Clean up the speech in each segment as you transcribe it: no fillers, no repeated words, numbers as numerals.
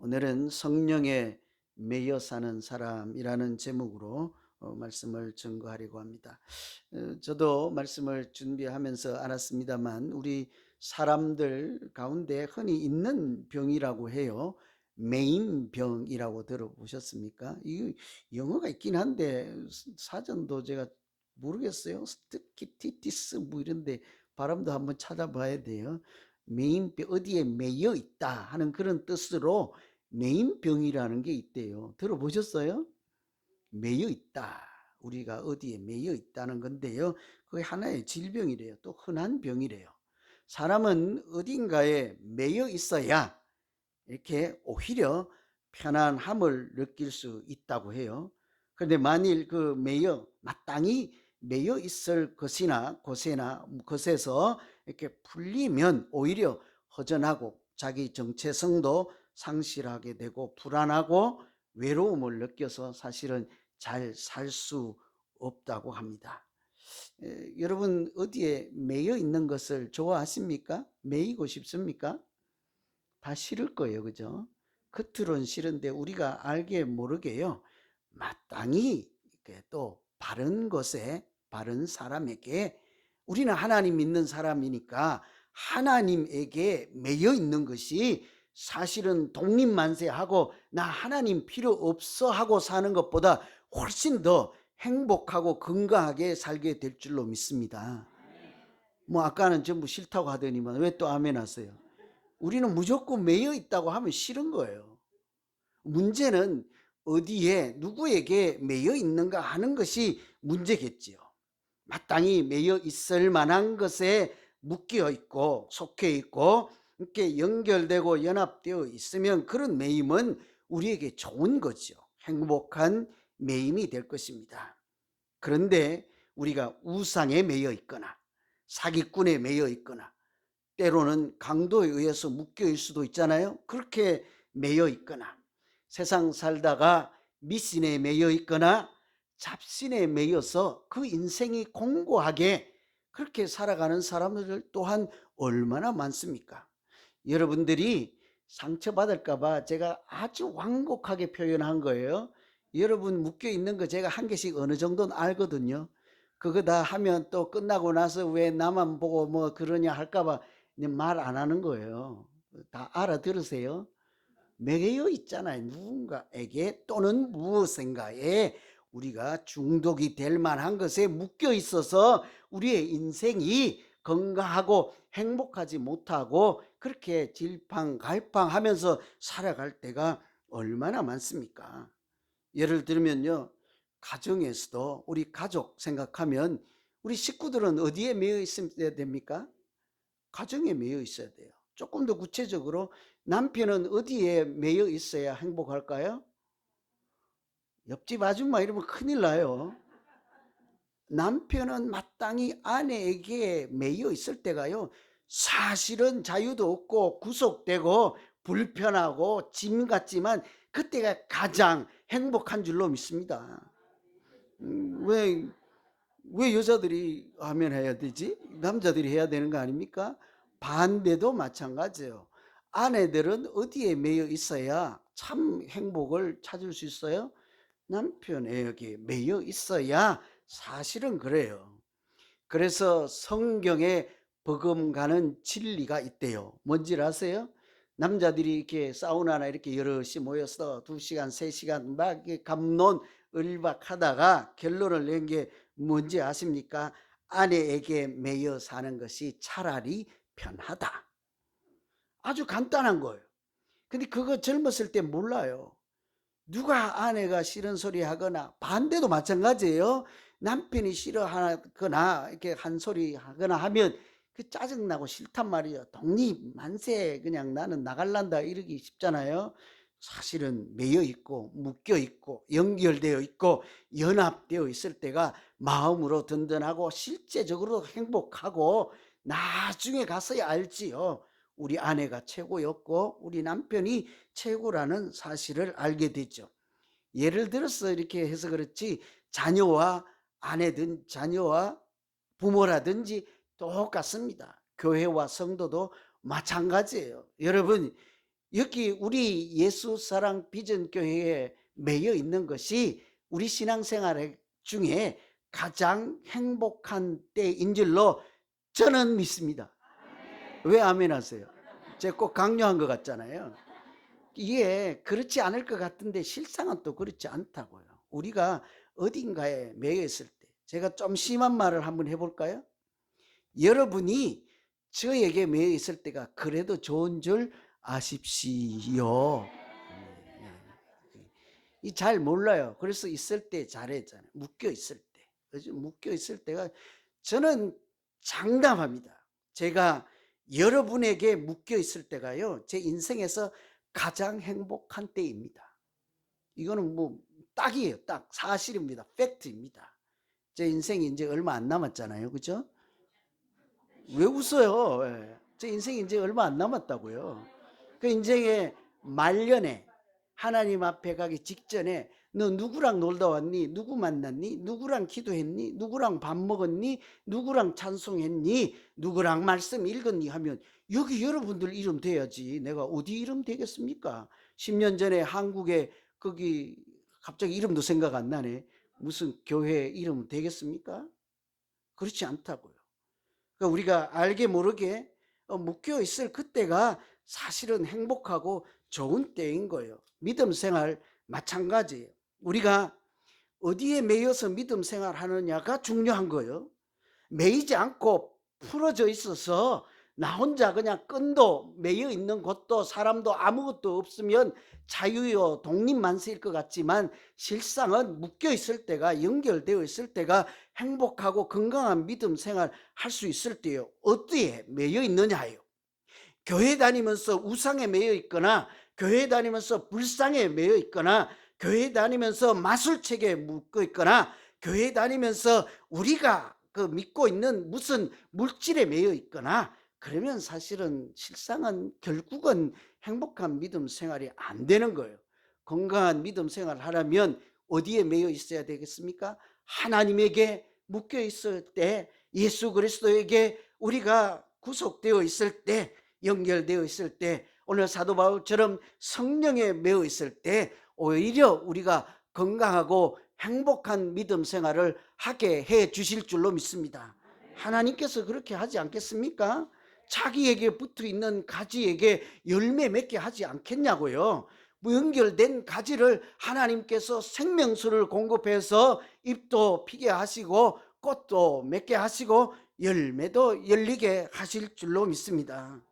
오늘은 성령에 매여 사는 사람이라는 제목으로 말씀을 전거하려고 합니다. 저도 말씀을 준비하면서 알았습니다만 우리 사람들 가운데 흔히 있는 병이라고 해요. 메인병이라고 들어보셨습니까? 이 영어가 있긴 한데 사전도 제가 모르겠어요. 스티키티티스 뭐 이런데 발음도 한번 찾아봐야 돼요. 메인병, 어디에 매여 있다 하는 그런 뜻으로 메인병이라는 게 있대요. 들어보셨어요? 매여 있다. 우리가 어디에 매여 있다는 건데요. 그게 하나의 질병이래요. 또 흔한 병이래요. 사람은 어딘가에 매여 있어야 이렇게 오히려 편안함을 느낄 수 있다고 해요. 그런데 만일 그 마땅히 매여 있을 것이나 곳이나 것에서 이렇게 풀리면 오히려 허전하고 자기 정체성도 상실하게 되고 불안하고 외로움을 느껴서 사실은 잘 살 수 없다고 합니다. 여러분 어디에 매여 있는 것을 좋아하십니까? 매이고 싶습니까? 다 싫을 거예요. 그죠? 겉으로는 싫은데 우리가 알게 모르게요. 마땅히 또 바른 것에 바른 사람에게 우리는 하나님 믿는 사람이니까 하나님에게 매여 있는 것이 사실은 독립만세하고 나 하나님 필요 없어 하고 사는 것보다 훨씬 더 행복하고 건강하게 살게 될 줄로 믿습니다. 뭐 아까는 전부 싫다고 하더니만 왜 또 아멘 하세요? 우리는 무조건 매여 있다고 하면 싫은 거예요. 문제는 어디에 누구에게 매여 있는가 하는 것이 문제겠지요. 마땅히 매여 있을 만한 것에 묶여 있고 속해 있고 이렇게 연결되고 연합되어 있으면 그런 매임은 우리에게 좋은 거죠. 행복한 매임이 될 것입니다. 그런데 우리가 우상에 매여 있거나 사기꾼에 매여 있거나 때로는 강도에 의해서 묶여일 수도 있잖아요. 그렇게 매여 있거나 세상 살다가 미신에 매여 있거나 잡신에 매여서 그 인생이 공고하게 그렇게 살아가는 사람들 또한 얼마나 많습니까? 여러분들이 상처받을까 봐 제가 아주 완곡하게 표현한 거예요. 여러분 묶여 있는 거 제가 한 개씩 어느 정도는 알거든요. 그거 다 하면 또 끝나고 나서 왜 나만 보고 뭐 그러냐 할까 봐 말 안 하는 거예요. 다 알아들으세요? 매여 있잖아요. 누군가에게 또는 무엇인가에 우리가 중독이 될 만한 것에 묶여 있어서 우리의 인생이 건강하고 행복하지 못하고 그렇게 질팡갈팡하면서 살아갈 때가 얼마나 많습니까? 예를 들면요, 가정에서도 우리 가족 생각하면 우리 식구들은 어디에 매여 있어야 됩니까? 가정에 매여 있어야 돼요. 조금 더 구체적으로 남편은 어디에 매여 있어야 행복할까요? 옆집 아줌마 이러면 큰일 나요. 남편은 마땅히 아내에게 매여 있을 때가요, 사실은 자유도 없고 구속되고 불편하고 짐 같지만 그때가 가장 행복한 줄로 믿습니다. 왜, 왜 여자들이 하면 해야 되지? 남자들이 해야 되는 거 아닙니까? 반대도 마찬가지예요. 아내들은 어디에 매여 있어야 참 행복을 찾을 수 있어요? 남편에게 매여 있어야 사실은 그래요. 그래서 성경에 버금가는 진리가 있대요. 뭔지 아세요? 남자들이 이렇게 사우나나 이렇게 여럿이 모여서 2시간, 3시간 막 갑론을박하다가 결론을 낸 게 뭔지 아십니까? 아내에게 매여 사는 것이 차라리 편하다. 아주 간단한 거예요. 근데 그거 젊었을 때 몰라요. 누가 아내가 싫은 소리 하거나 반대도 마찬가지예요. 남편이 싫어하거나 이렇게 한 소리 하거나 하면 그 짜증나고 싫단 말이에요. 독립 만세 그냥 나는 나갈란다 이러기 쉽잖아요. 사실은 매여 있고 묶여 있고 연결되어 있고 연합되어 있을 때가 마음으로 든든하고 실제적으로 행복하고 나중에 가서야 알지요. 우리 아내가 최고였고 우리 남편이 최고라는 사실을 알게 되죠. 예를 들어서 이렇게 해서 그렇지 자녀와 아내든 자녀와 부모라든지 똑같습니다. 교회와 성도도 마찬가지예요. 여러분 여기 우리 예수사랑 비전교회에 매여 있는 것이 우리 신앙생활 중에 가장 행복한 때인 줄로 저는 믿습니다. 왜 아멘 하세요? 제가 꼭 강요한 것 같잖아요. 이게 그렇지 않을 것 같은데 실상은 또 그렇지 않다고요. 우리가 어딘가에 매여 있을 때, 제가 좀 심한 말을 한번 해볼까요? 여러분이 저에게 매여 있을 때가 그래도 좋은 줄 아십시오. 잘 몰라요. 그래서 있을 때 잘했잖아요. 묶여 있을 때. 그죠? 묶여 있을 때가 저는 장담합니다. 제가 여러분에게 묶여 있을 때가요, 제 인생에서 가장 행복한 때입니다. 이거는 뭐 딱이에요. 딱 사실입니다. 팩트입니다. 제 인생이 이제 얼마 안 남았잖아요. 그죠? 왜 웃어요? 예. 제 인생이 이제 얼마 안 남았다고요. 그 인생의 말년에 하나님 앞에 가기 직전에 너 누구랑 놀다 왔니? 누구 만났니? 누구랑 기도했니? 누구랑 밥 먹었니? 누구랑 찬송했니? 누구랑 말씀 읽었니? 하면 여기 여러분들 이름 돼야지. 내가 어디 이름 되겠습니까? 10년 전에 한국에 거기 갑자기 이름도 생각 안 나네. 무슨 교회 이름 되겠습니까? 그렇지 않다고요. 그러니까 우리가 알게 모르게 묶여 있을 그때가 사실은 행복하고 좋은 때인 거예요. 믿음 생활 마찬가지예요. 우리가 어디에 매여서 믿음 생활 하느냐가 중요한 거예요. 매이지 않고 풀어져 있어서 나 혼자 그냥 끈도 매여 있는 곳도 사람도 아무것도 없으면 자유요 독립만세일 것 같지만 실상은 묶여 있을 때가, 연결되어 있을 때가 행복하고 건강한 믿음 생활 할 수 있을 때요. 어디에 매여 있느냐요. 교회 다니면서 우상에 매여 있거나 교회 다니면서 불상에 매여 있거나 교회 다니면서 마술책에 묶여 있거나 교회 다니면서 우리가 믿고 있는 무슨 물질에 매여 있거나 그러면 사실은 실상은 결국은 행복한 믿음 생활이 안 되는 거예요. 건강한 믿음 생활을 하려면 어디에 매여 있어야 되겠습니까? 하나님에게 묶여 있을 때, 예수 그리스도에게 우리가 구속되어 있을 때, 연결되어 있을 때, 오늘 사도 바울처럼 성령에 매여 있을 때 오히려 우리가 건강하고 행복한 믿음 생활을 하게 해 주실 줄로 믿습니다. 하나님께서 그렇게 하지 않겠습니까? 자기에게 붙어 있는 가지에게 열매 맺게 하지 않겠냐고요. 연결된 가지를 하나님께서 생명수를 공급해서 잎도 피게 하시고 꽃도 맺게 하시고 열매도 열리게 하실 줄로 믿습니다.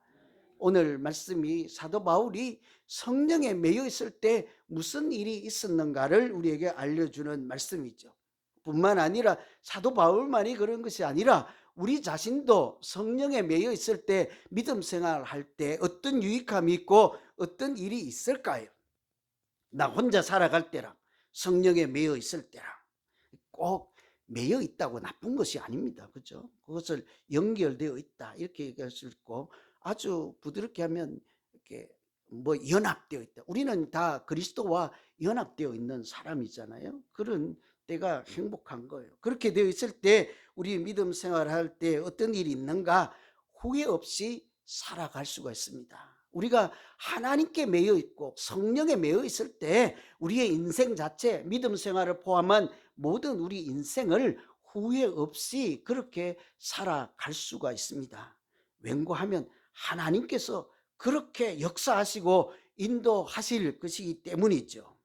오늘 말씀이 사도 바울이 성령에 매여 있을 때 무슨 일이 있었는가를 우리에게 알려주는 말씀이죠. 뿐만 아니라 사도 바울만이 그런 것이 아니라 우리 자신도 성령에 매여 있을 때 믿음 생활할 때 어떤 유익함이 있고 어떤 일이 있을까요? 나 혼자 살아갈 때랑 성령에 매여 있을 때랑 꼭 매여 있다고 나쁜 것이 아닙니다. 그죠? 그것을 연결되어 있다 이렇게 얘기할 수 있고, 아주 부드럽게 하면 이렇게 뭐 연합되어 있다. 우리는 다 그리스도와 연합되어 있는 사람이잖아요. 그런 때가 행복한 거예요. 그렇게 되어 있을 때 우리 믿음 생활할 때 어떤 일이 있는가, 후회 없이 살아갈 수가 있습니다. 우리가 하나님께 매여 있고 성령에 매여 있을 때 우리의 인생 자체, 믿음 생활을 포함한 모든 우리 인생을 후회 없이 그렇게 살아갈 수가 있습니다. 왠고하면 하나님께서 그렇게 역사하시고 인도하실 것이기 때문이죠.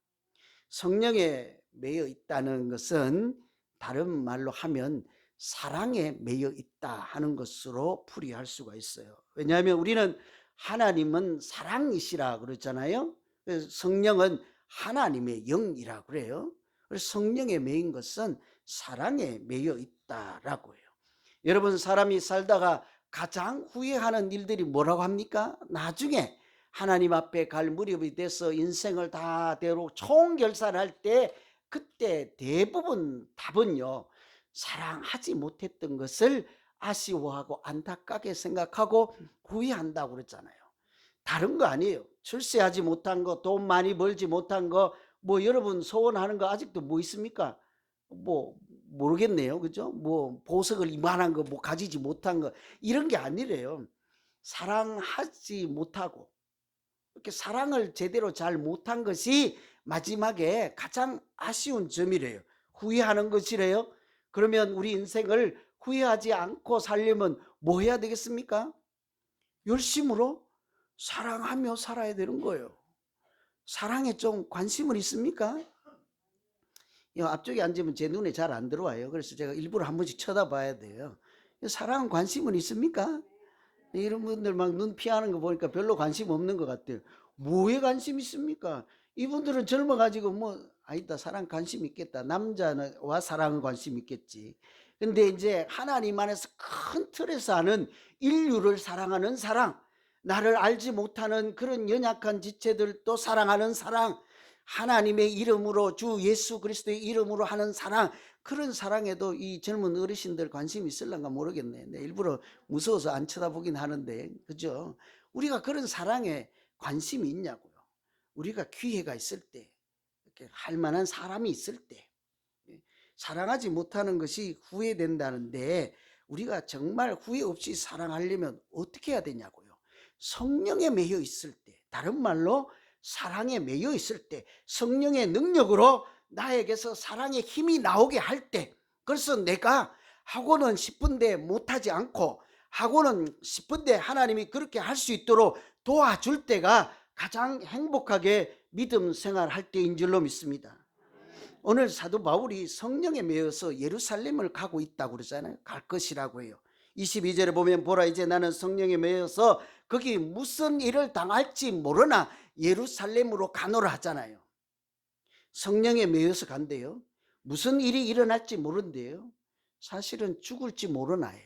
성령에 매여 있다는 것은 다른 말로 하면 사랑에 매여 있다 하는 것으로 풀이할 수가 있어요. 왜냐하면 우리는 하나님은 사랑이시라 그러잖아요. 성령은 하나님의 영이라 그래요. 그래서 성령에 매인 것은 사랑에 매여 있다라고 해요. 여러분, 사람이 살다가 가장 후회하는 일들이 뭐라고 합니까? 나중에 하나님 앞에 갈 무렵이 돼서 인생을 다대로 총결산할 때 그때 대부분 답은요, 사랑하지 못했던 것을 아쉬워하고 안타깝게 생각하고 후회한다고 그랬잖아요. 다른 거 아니에요. 출세하지 못한 거, 돈 많이 벌지 못한 거, 뭐 여러분 소원하는 거 아직도 뭐 있습니까? 뭐 모르겠네요. 그죠? 뭐 보석을 이만한 거 뭐 가지지 못한 거, 이런 게 아니래요. 사랑하지 못하고 이렇게 사랑을 제대로 잘 못한 것이 마지막에 가장 아쉬운 점이래요. 후회하는 것이래요. 그러면 우리 인생을 후회하지 않고 살려면 뭐 해야 되겠습니까? 열심으로 사랑하며 살아야 되는 거예요. 사랑에 좀 관심은 있습니까? 이 앞쪽에 앉으면 제 눈에 잘 안 들어와요. 그래서 제가 일부러 한 번씩 쳐다봐야 돼요. 사랑 관심은 있습니까? 이런 분들 막 눈 피하는 거 보니까 별로 관심 없는 것 같아요. 뭐에 관심 있습니까? 이분들은 젊어가지고 뭐 아니다 사랑 관심 있겠다. 남자와 사랑은 관심 있겠지. 근데 이제 하나님 안에서 큰 틀에서 하는 인류를 사랑하는 사랑, 나를 알지 못하는 그런 연약한 지체들도 사랑하는 사랑, 하나님의 이름으로 주 예수 그리스도의 이름으로 하는 사랑, 그런 사랑에도 이 젊은 어르신들 관심이 있을런가 모르겠네. 네, 일부러 무서워서 안 쳐다보긴 하는데, 그죠? 우리가 그런 사랑에 관심이 있냐고요. 우리가 기회가 있을 때, 이렇게 할 만한 사람이 있을 때, 사랑하지 못하는 것이 후회된다는데, 우리가 정말 후회 없이 사랑하려면 어떻게 해야 되냐고요. 성령에 매여 있을 때, 다른 말로 사랑에 매여 있을 때, 성령의 능력으로 나에게서 사랑의 힘이 나오게 할 때, 그래서 내가 하고는 싶은데 못하지 않고 하고는 싶은데 하나님이 그렇게 할 수 있도록 도와줄 때가 가장 행복하게 믿음 생활할 때인 줄로 믿습니다. 오늘 사도 바울이 성령에 매여서 예루살렘을 가고 있다고 그러잖아요. 갈 것이라고 해요. 22절에 보면 보라 이제 나는 성령에 매여서 거기 무슨 일을 당할지 모르나 예루살렘으로 가노라 하잖아요. 성령에 매여서 간대요. 무슨 일이 일어날지 모른대요. 사실은 죽을지 모르나요.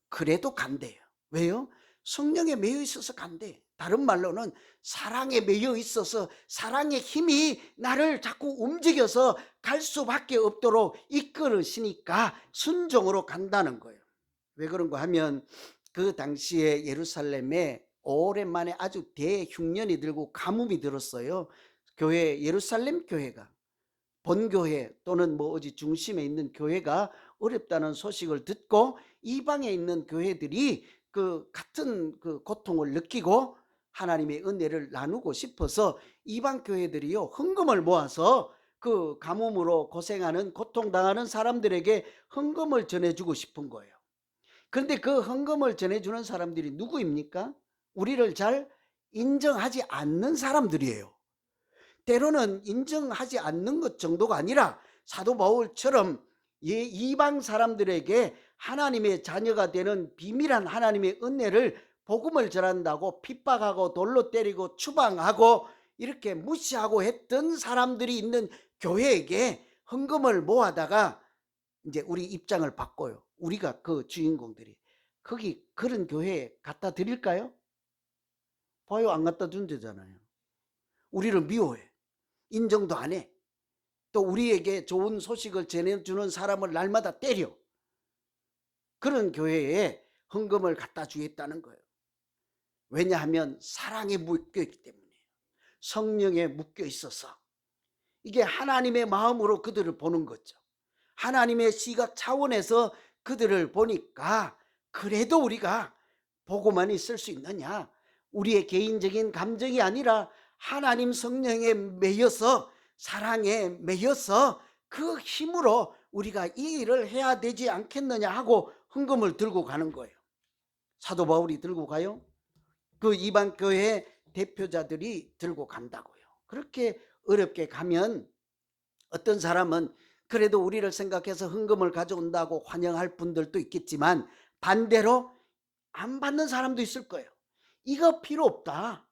그래도 간대요. 왜요? 성령에 매여 있어서 간대. 다른 말로는 사랑에 매여 있어서 사랑의 힘이 나를 자꾸 움직여서 갈 수밖에 없도록 이끌으시니까 순종으로 간다는 거예요. 왜 그런가 하면 그 당시에 예루살렘에 오랜만에 아주 대흉년이 들고 가뭄이 들었어요. 교회, 예루살렘 교회가, 본교회 또는 뭐 어디 중심에 있는 교회가 어렵다는 소식을 듣고 이방에 있는 교회들이 그 같은 그 고통을 느끼고 하나님의 은혜를 나누고 싶어서 이방 교회들이요 헌금을 모아서 그 가뭄으로 고생하는 고통당하는 사람들에게 헌금을 전해주고 싶은 거예요. 그런데 그 헌금을 전해주는 사람들이 누구입니까? 우리를 잘 인정하지 않는 사람들이에요. 때로는 인정하지 않는 것 정도가 아니라 사도 바울처럼 이방 사람들에게 하나님의 자녀가 되는 비밀한 하나님의 은혜를 복음을 전한다고 핍박하고 돌로 때리고 추방하고 이렇게 무시하고 했던 사람들이 있는 교회에게 헌금을 모아다가 이제 우리 입장을 바꿔요. 우리가 그 주인공들이 거기 그런 교회에 갖다 드릴까요? 봐요, 안 갖다 준대잖아요. 우리를 미워해. 인정도 안 해. 또 우리에게 좋은 소식을 전해주는 사람을 날마다 때려. 그런 교회에 헌금을 갖다 주겠다는 거예요. 왜냐하면 사랑에 묶여 있기 때문이에요. 성령에 묶여 있어서 이게 하나님의 마음으로 그들을 보는 거죠. 하나님의 시각 차원에서 그들을 보니까 그래도 우리가 보고만 있을 수 있느냐, 우리의 개인적인 감정이 아니라 하나님 성령에 매여서 사랑에 매여서 그 힘으로 우리가 이 일을 해야 되지 않겠느냐 하고 헌금을 들고 가는 거예요. 사도 바울이 들고 가요. 그 이방 교회 대표자들이 들고 간다고요. 그렇게 어렵게 가면 어떤 사람은 그래도 우리를 생각해서 헌금을 가져온다고 환영할 분들도 있겠지만 반대로 안 받는 사람도 있을 거예요. 이거 필요 없다.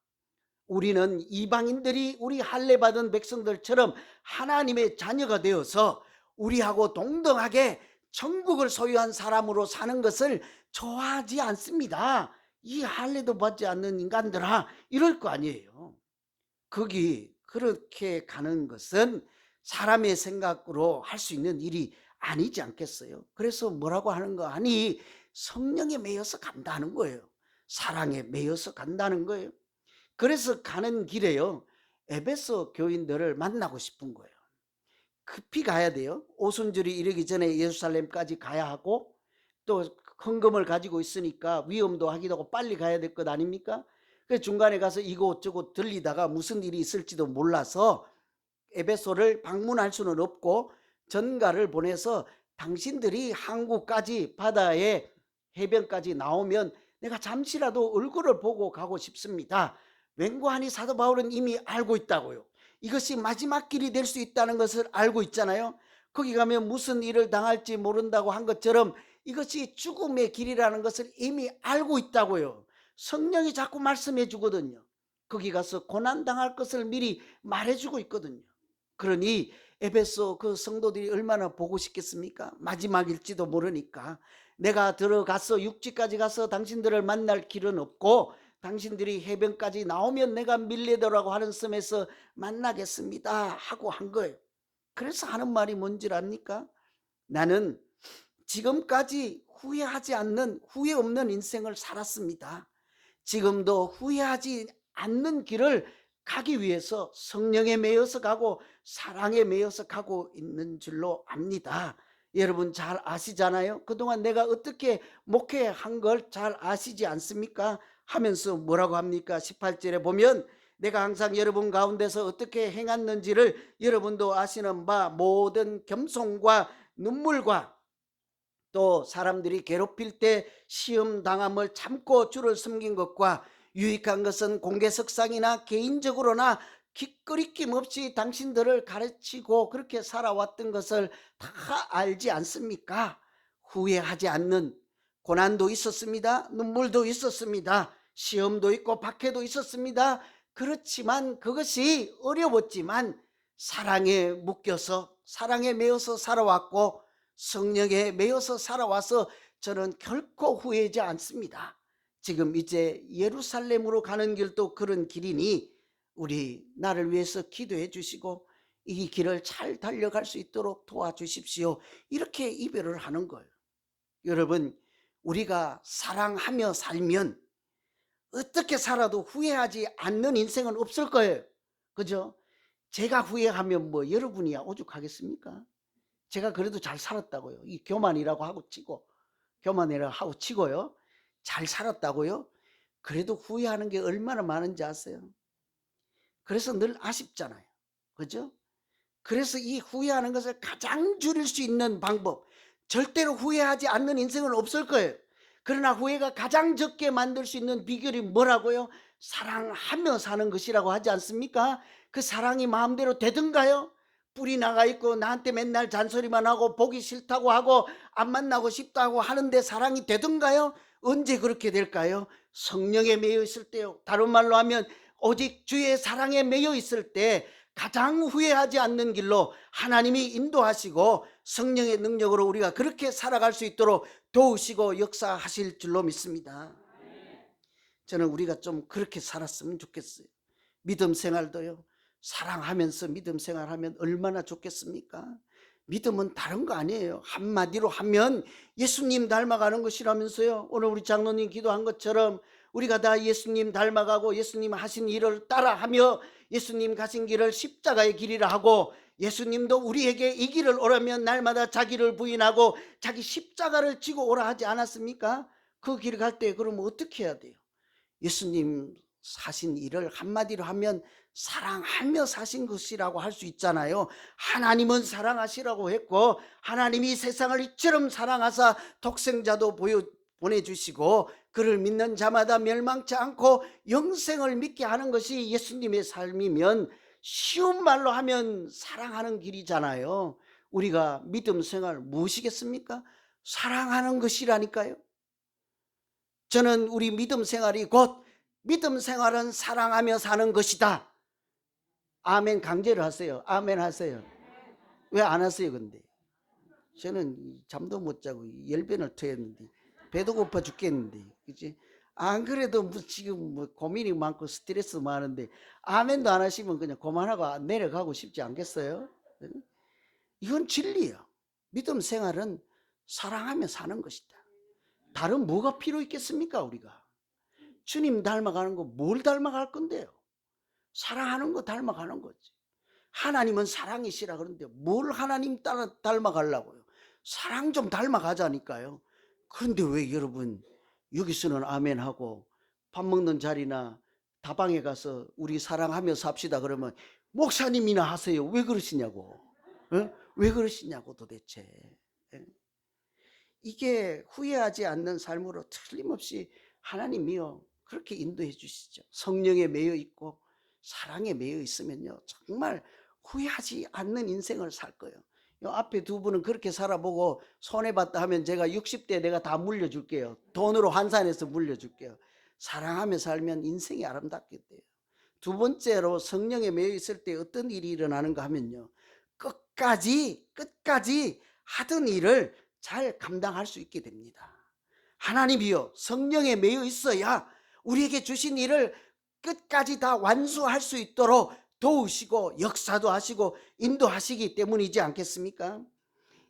우리는 이방인들이 우리 할례 받은 백성들처럼 하나님의 자녀가 되어서 우리하고 동등하게 천국을 소유한 사람으로 사는 것을 좋아하지 않습니다. 이 할례도 받지 않는 인간들아, 이럴 거 아니에요. 거기 그렇게 가는 것은 사람의 생각으로 할 수 있는 일이 아니지 않겠어요? 그래서 뭐라고 하는 거 아니, 성령에 매여서 간다는 거예요. 사랑에 매여서 간다는 거예요. 그래서 가는 길에요, 에베소 교인들을 만나고 싶은 거예요. 급히 가야 돼요. 오순절이 이르기 전에 예루살렘까지 가야 하고 또 헌금을 가지고 있으니까 위험도 하기도 하고 빨리 가야 될 것 아닙니까? 그 중간에 가서 이곳저곳 들리다가 무슨 일이 있을지도 몰라서 에베소를 방문할 수는 없고 전가를 보내서 당신들이 한국까지 바다에 해변까지 나오면 내가 잠시라도 얼굴을 보고 가고 싶습니다. 웬고하니 사도 바울은 이미 알고 있다고요. 이것이 마지막 길이 될 수 있다는 것을 알고 있잖아요. 거기 가면 무슨 일을 당할지 모른다고 한 것처럼 이것이 죽음의 길이라는 것을 이미 알고 있다고요. 성령이 자꾸 말씀해 주거든요. 거기 가서 고난당할 것을 미리 말해주고 있거든요. 그러니 에베소 그 성도들이 얼마나 보고 싶겠습니까? 마지막일지도 모르니까. 내가 들어가서 육지까지 가서 당신들을 만날 길은 없고 당신들이 해변까지 나오면 내가 밀레더라고 하는 섬에서 만나겠습니다 하고 한 거예요. 그래서 하는 말이 뭔지 압니까? 나는 지금까지 후회하지 않는, 후회 없는 인생을 살았습니다. 지금도 후회하지 않는 길을 가기 위해서 성령에 매여서 가고 사랑에 매여서 가고 있는 줄로 압니다. 여러분 잘 아시잖아요. 그동안 내가 어떻게 목회한 걸 잘 아시지 않습니까? 하면서 뭐라고 합니까? 18절에 보면 내가 항상 여러분 가운데서 어떻게 행했는지를 여러분도 아시는 바 모든 겸손과 눈물과 또 사람들이 괴롭힐 때 시험 당함을 참고 주를 섬긴 것과 유익한 것은 공개석상이나 개인적으로나 기꺼리낌 없이 당신들을 가르치고 그렇게 살아왔던 것을 다 알지 않습니까? 후회하지 않는 고난도 있었습니다. 눈물도 있었습니다. 시험도 있고 박해도 있었습니다. 그렇지만 그것이 어려웠지만 사랑에 묶여서 사랑에 매여서 살아왔고 성령에 매여서 살아와서 저는 결코 후회하지 않습니다. 지금 이제 예루살렘으로 가는 길도 그런 길이니 우리 나를 위해서 기도해 주시고 이 길을 잘 달려갈 수 있도록 도와주십시오. 이렇게 이별을 하는 거예요. 여러분 우리가 사랑하며 살면 어떻게 살아도 후회하지 않는 인생은 없을 거예요. 그죠? 제가 후회하면 뭐 여러분이야 오죽하겠습니까? 제가 그래도 잘 살았다고요. 이 교만이라고 하고 치고 교만이라고 하고 치고요. 잘 살았다고요. 그래도 후회하는 게 얼마나 많은지 아세요? 그래서 늘 아쉽잖아요. 그죠? 그래서 이 후회하는 것을 가장 줄일 수 있는 방법, 절대로 후회하지 않는 인생은 없을 거예요. 그러나 후회가 가장 적게 만들 수 있는 비결이 뭐라고요? 사랑하며 사는 것이라고 하지 않습니까? 그 사랑이 마음대로 되든가요? 뿔이 나가 있고 나한테 맨날 잔소리만 하고 보기 싫다고 하고 안 만나고 싶다고 하는데 사랑이 되든가요? 언제 그렇게 될까요? 성령에 매여 있을 때요. 다른 말로 하면 오직 주의 사랑에 매여 있을 때 가장 후회하지 않는 길로 하나님이 인도하시고 성령의 능력으로 우리가 그렇게 살아갈 수 있도록 도우시고 역사하실 줄로 믿습니다. 저는 우리가 좀 그렇게 살았으면 좋겠어요. 믿음 생활도요. 사랑하면서 믿음 생활하면 얼마나 좋겠습니까? 믿음은 다른 거 아니에요. 한마디로 하면 예수님 닮아가는 것이라면서요. 오늘 우리 장로님 기도한 것처럼 우리가 다 예수님 닮아가고 예수님 하신 일을 따라하며 예수님 가신 길을 십자가의 길이라 하고 예수님도 우리에게 이 길을 오라면 날마다 자기를 부인하고 자기 십자가를 지고 오라 하지 않았습니까? 그 길을 갈 때 그러면 어떻게 해야 돼요? 예수님 사신 일을 한마디로 하면 사랑하며 사신 것이라고 할 수 있잖아요. 하나님은 사랑하시라고 했고 하나님이 세상을 이처럼 사랑하사 독생자도 보내주시고 그를 믿는 자마다 멸망치 않고 영생을 믿게 하는 것이 예수님의 삶이면 쉬운 말로 하면 사랑하는 길이잖아요. 우리가 믿음 생활 무엇이겠습니까? 사랑하는 것이라니까요. 저는 우리 믿음 생활이 곧 믿음 생활은 사랑하며 사는 것이다. 아멘 강제로 하세요. 아멘 하세요. 왜 안 하세요 근데? 저는 잠도 못 자고 열변을 토했는데 배도 고파 죽겠는데 그치? 안 그래도 뭐 지금 뭐 고민이 많고 스트레스 많은데 아멘도 안 하시면 그냥 그만하고 내려가고 싶지 않겠어요? 이건 진리예요. 믿음 생활은 사랑하며 사는 것이다. 다른 뭐가 필요 있겠습니까 우리가? 주님 닮아가는 거 뭘 닮아갈 건데요? 사랑하는 거 닮아가는 거지. 하나님은 사랑이시라 그러는데 뭘 하나님 따라 닮아가려고요? 사랑 좀 닮아가자니까요. 그런데 왜 여러분 여기서는 아멘하고 밥 먹는 자리나 다방에 가서 우리 사랑하며 삽시다 그러면 목사님이나 하세요. 왜 그러시냐고. 왜 그러시냐고 도대체. 이게 후회하지 않는 삶으로 틀림없이 하나님이요 그렇게 인도해 주시죠. 성령에 매여 있고 사랑에 매여 있으면요 정말 후회하지 않는 인생을 살 거예요. 요 앞에 두 분은 그렇게 살아보고 손해봤다 하면 제가 60대 내가 다 물려줄게요. 돈으로 환산해서 물려줄게요. 사랑하며 살면 인생이 아름답게 돼요. 두 번째로 성령에 매여 있을 때 어떤 일이 일어나는가 하면요 끝까지 하던 일을 잘 감당할 수 있게 됩니다. 하나님이요 성령에 매여 있어야 우리에게 주신 일을 끝까지 다 완수할 수 있도록 도우시고 역사도 하시고 인도하시기 때문이지 않겠습니까?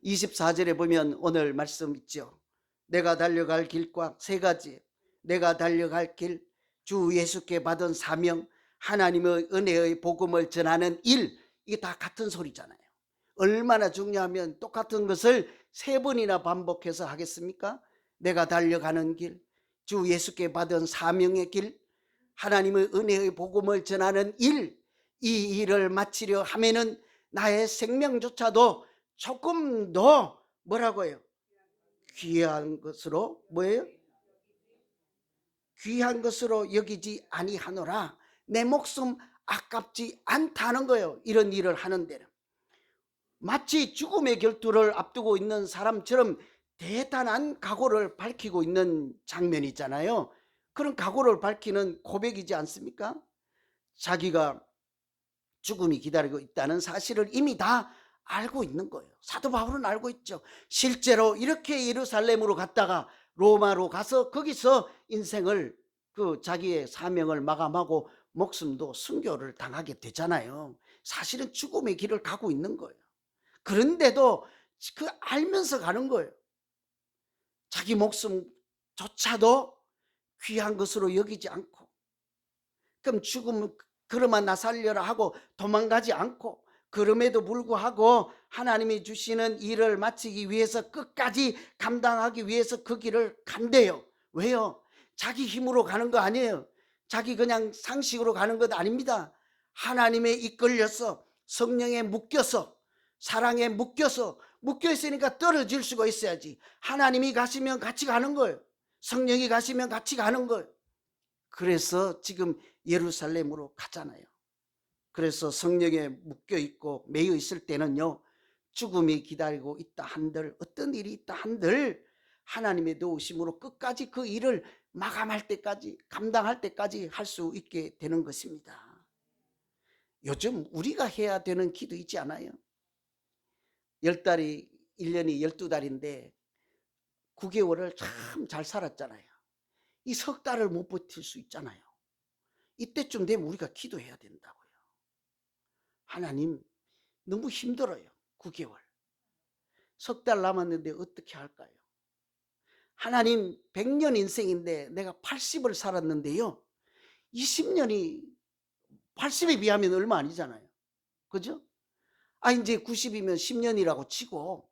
24절에 보면 오늘 말씀 있죠. 내가 달려갈 길과 세 가지, 내가 달려갈 길, 주 예수께 받은 사명, 하나님의 은혜의 복음을 전하는 일, 이게 다 같은 소리잖아요. 얼마나 중요하면 똑같은 것을 세 번이나 반복해서 하겠습니까? 내가 달려가는 길, 주 예수께 받은 사명의 길, 하나님의 은혜의 복음을 전하는 일, 이 일을 마치려 하면은 나의 생명조차도 조금 더 뭐라고요? 귀한 것으로 뭐예요? 귀한 것으로 여기지 아니하노라. 내 목숨 아깝지 않다는 거예요. 이런 일을 하는 데는. 마치 죽음의 결투를 앞두고 있는 사람처럼 대단한 각오를 밝히고 있는 장면이잖아요. 그런 각오를 밝히는 고백이지 않습니까? 자기가 죽음이 기다리고 있다는 사실을 이미 다 알고 있는 거예요. 사도 바울은 알고 있죠. 실제로 이렇게 예루살렘으로 갔다가 로마로 가서 거기서 인생을 자기의 사명을 마감하고 목숨도 순교를 당하게 되잖아요. 사실은 죽음의 길을 가고 있는 거예요. 그런데도 알면서 가는 거예요. 자기 목숨조차도 귀한 것으로 여기지 않고, 그럼 죽으면 그러면 나 살려라 하고 도망가지 않고, 그럼에도 불구하고 하나님이 주시는 일을 마치기 위해서 끝까지 감당하기 위해서 그 길을 간대요. 왜요? 자기 힘으로 가는 거 아니에요. 자기 그냥 상식으로 가는 것 아닙니다. 하나님에 이끌려서, 성령에 묶여서, 사랑에 묶여 있으니까 떨어질 수가 있어야지. 하나님이 가시면 같이 가는 거예요. 성령이 가시면 같이 가는 거예요. 그래서 지금 예루살렘으로 가잖아요. 그래서 성령에 묶여 있고 매여 있을 때는요, 죽음이 기다리고 있다 한들, 어떤 일이 있다 한들 하나님의 도우심으로 끝까지 그 일을 마감할 때까지, 감당할 때까지 할 수 있게 되는 것입니다. 요즘 우리가 해야 되는 기도 있지 않아요? 10달이 1년이 12달인데 9개월을 참 잘 살았잖아요. 이 석 달을 못 버틸 수 있잖아요. 이때쯤 되면 우리가 기도해야 된다고요. 하나님 너무 힘들어요. 9개월. 석 달 남았는데 어떻게 할까요? 하나님 100년 인생인데 내가 80을 살았는데요. 20년이 80에 비하면 얼마 아니잖아요. 그죠? 이제 90이면 10년이라고 치고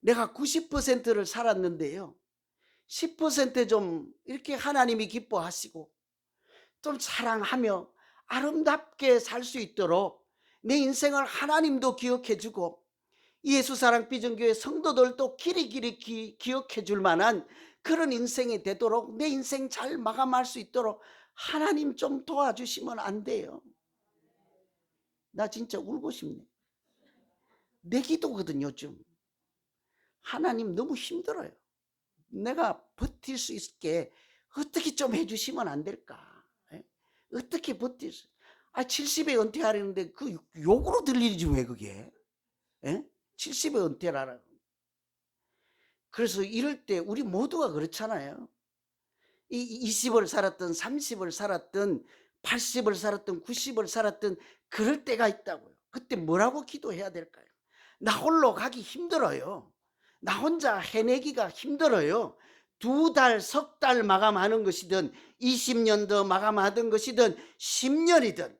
내가 90%를 살았는데요. 10%좀 이렇게 하나님이 기뻐하시고 좀 사랑하며 아름답게 살 수 있도록 내 인생을 하나님도 기억해 주고 예수사랑비전교회 성도들도 길이 기억해 줄 만한 그런 인생이 되도록, 내 인생 잘 마감할 수 있도록 하나님 좀 도와주시면 안 돼요? 나 진짜 울고 싶네. 내 기도거든요. 요즘 하나님 너무 힘들어요. 내가 버틸 수 있게 어떻게 좀 해주시면 안 될까? 어떻게 버틸 수? 70에 은퇴하려는데 그 욕으로 들리지 왜 그게? 70에 은퇴하라. 그래서 이럴 때 우리 모두가 그렇잖아요. 20을 살았든 30을 살았든 80을 살았든 90을 살았든 그럴 때가 있다고요. 그때 뭐라고 기도해야 될까요? 나 홀로 가기 힘들어요. 나 혼자 해내기가 힘들어요. 2달, 석 달 마감하는 것이든 20년 더 마감하던 것이든 10년이든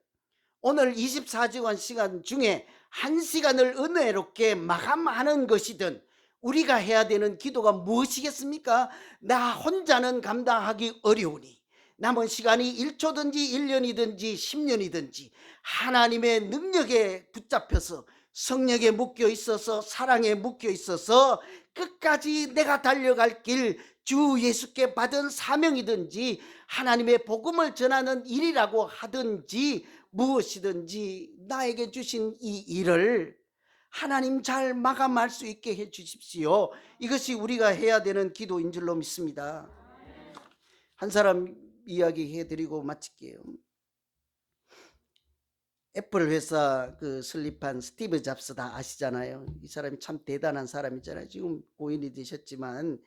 오늘 24시간 중에 1시간을 은혜롭게 마감하는 것이든 우리가 해야 되는 기도가 무엇이겠습니까? 나 혼자는 감당하기 어려우니, 남은 시간이 1초든지 1년이든지 10년이든지 하나님의 능력에 붙잡혀서 성령에 묶여 있어서 사랑에 묶여 있어서 끝까지 내가 달려갈 길, 주 예수께 받은 사명이든지 하나님의 복음을 전하는 일이라고 하든지 무엇이든지 나에게 주신 이 일을 하나님 잘 마감할 수 있게 해 주십시오. 이것이 우리가 해야 되는 기도인 줄로 믿습니다. 한 사람 이야기해 드리고 마칠게요. 애플 회사 그 설립한 스티브 잡스 다 아시잖아요. 이 사람이 참 대단한 사람이잖아요. 지금 고인이 되셨지만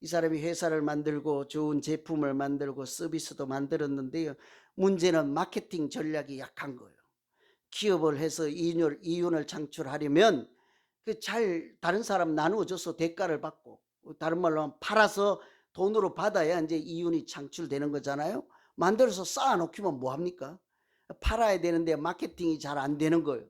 이 사람이 회사를 만들고 좋은 제품을 만들고 서비스도 만들었는데요. 문제는 마케팅 전략이 약한 거예요. 기업을 해서 이윤을 창출하려면 다른 사람 나누어줘서 대가를 받고, 다른 말로 하면 팔아서 돈으로 받아야 이제 이윤이 창출되는 거잖아요. 만들어서 쌓아놓기면 뭐합니까? 팔아야 되는데 마케팅이 잘 안 되는 거예요.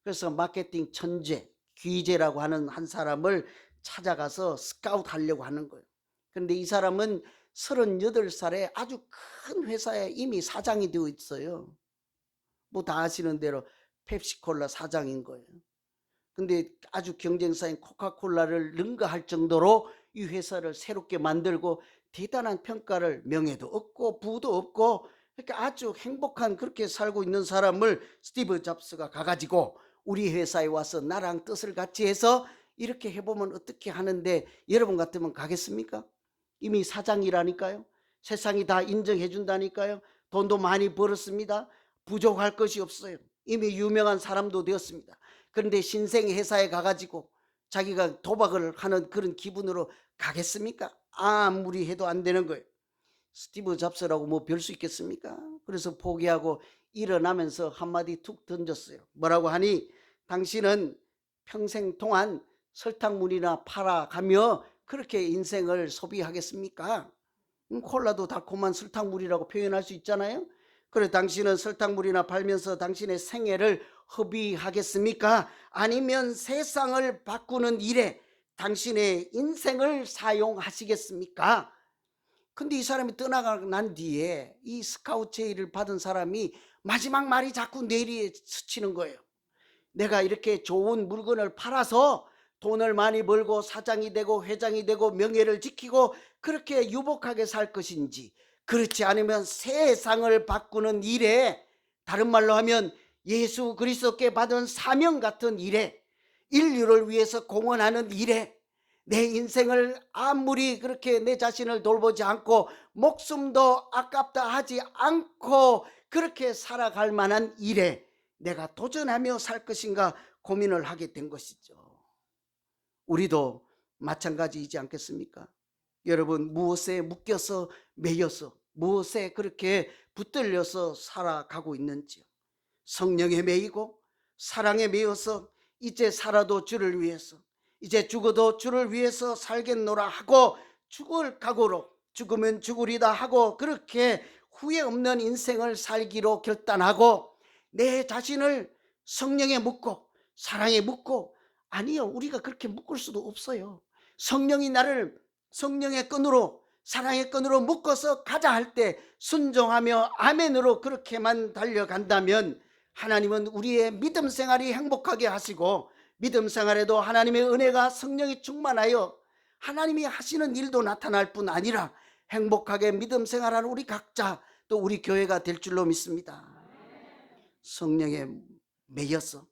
그래서 마케팅 천재, 귀재라고 하는 한 사람을 찾아가서 스카우트 하려고 하는 거예요. 그런데 이 사람은 38살에 아주 큰 회사에 이미 사장이 되어 있어요. 뭐 다 아시는 대로 펩시콜라 사장인 거예요. 근데 아주 경쟁사인 코카콜라를 능가할 정도로 이 회사를 새롭게 만들고 대단한 평가를, 명예도 얻고 부도 얻고 이렇게 아주 행복한 그렇게 살고 있는 사람을 스티브 잡스가 가가지고 우리 회사에 와서 나랑 뜻을 같이 해서 이렇게 해보면 어떻게 하는데 여러분 같으면 가겠습니까? 이미 사장이라니까요. 세상이 다 인정해 준다니까요. 돈도 많이 벌었습니다. 부족할 것이 없어요. 이미 유명한 사람도 되었습니다. 그런데 신생 회사에 가가지고 자기가 도박을 하는 그런 기분으로 가겠습니까? 아무리 해도 안 되는 거예요. 스티브 잡스라고 뭐 별 수 있겠습니까? 그래서 포기하고 일어나면서 한마디 툭 던졌어요. 뭐라고 하니, 당신은 평생 동안 설탕물이나 팔아가며 그렇게 인생을 소비하겠습니까? 콜라도 달콤한 설탕물이라고 표현할 수 있잖아요. 그래, 당신은 설탕물이나 팔면서 당신의 생애를 허비하겠습니까? 아니면 세상을 바꾸는 일에 당신의 인생을 사용하시겠습니까? 근데 이 사람이 떠나가고 난 뒤에 이 스카우트 제의를 받은 사람이 마지막 말이 자꾸 뇌리에 스치는 거예요. 내가 이렇게 좋은 물건을 팔아서 돈을 많이 벌고 사장이 되고 회장이 되고 명예를 지키고 그렇게 유복하게 살 것인지, 그렇지 않으면 세상을 바꾸는 일에, 다른 말로 하면 예수 그리스도께 받은 사명 같은 일에, 인류를 위해서 공헌하는 일에 내 인생을 아무리 그렇게 내 자신을 돌보지 않고 목숨도 아깝다 하지 않고 그렇게 살아갈 만한 일에 내가 도전하며 살 것인가 고민을 하게 된 것이죠. 우리도 마찬가지이지 않겠습니까? 여러분, 무엇에 묶여서 매여서 무엇에 그렇게 붙들려서 살아가고 있는지요. 성령에 매이고 사랑에 매여서 이제 살아도 주를 위해서, 이제 죽어도 주를 위해서 살겠노라 하고 죽을 각오로 죽으면 죽으리다 하고 그렇게 후회 없는 인생을 살기로 결단하고 내 자신을 성령에 묶고 사랑에 묶고, 아니요, 우리가 그렇게 묶을 수도 없어요. 성령이 나를 성령의 끈으로 사랑의 끈으로 묶어서 가자 할 때 순종하며 아멘으로 그렇게만 달려간다면 하나님은 우리의 믿음 생활이 행복하게 하시고, 믿음 생활에도 하나님의 은혜가 성령이 충만하여 하나님이 하시는 일도 나타날 뿐 아니라 행복하게 믿음 생활하는 우리 각자, 또 우리 교회가 될 줄로 믿습니다. 성령에 매여서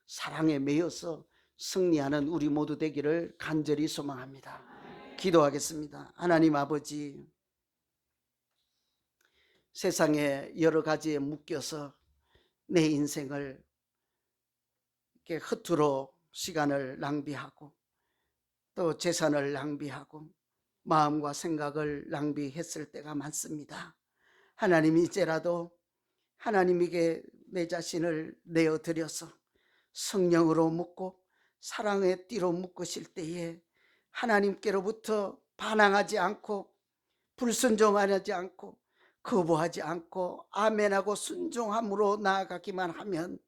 사랑에 매여서 승리하는 우리 모두 되기를 간절히 소망합니다. 기도하겠습니다. 하나님 아버지, 세상에 여러 가지에 묶여서 내 인생을 이렇게 허투루 시간을 낭비하고 또 재산을 낭비하고 마음과 생각을 낭비했을 때가 많습니다. 하나님, 이제라도 하나님에게 내 자신을 내어드려서 성령으로 묶고 사랑의 띠로 묶으실 때에 하나님께로부터 반항하지 않고 불순종하지 않고 거부하지 않고 아멘하고 순종함으로 나아가기만 하면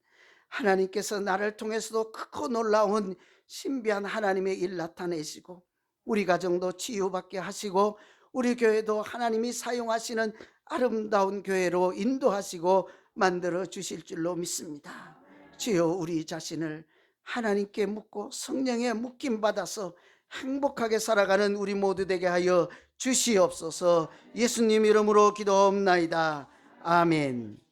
하나님께서 나를 통해서도 크고 놀라운 신비한 하나님의 일 나타내시고 우리 가정도 치유받게 하시고 우리 교회도 하나님이 사용하시는 아름다운 교회로 인도하시고 만들어 주실 줄로 믿습니다. 주여, 우리 자신을 하나님께 묻고 성령에 묶임 받아서 행복하게 살아가는 우리 모두 되게 하여 주시옵소서. 예수님 이름으로 기도옵나이다. 아멘.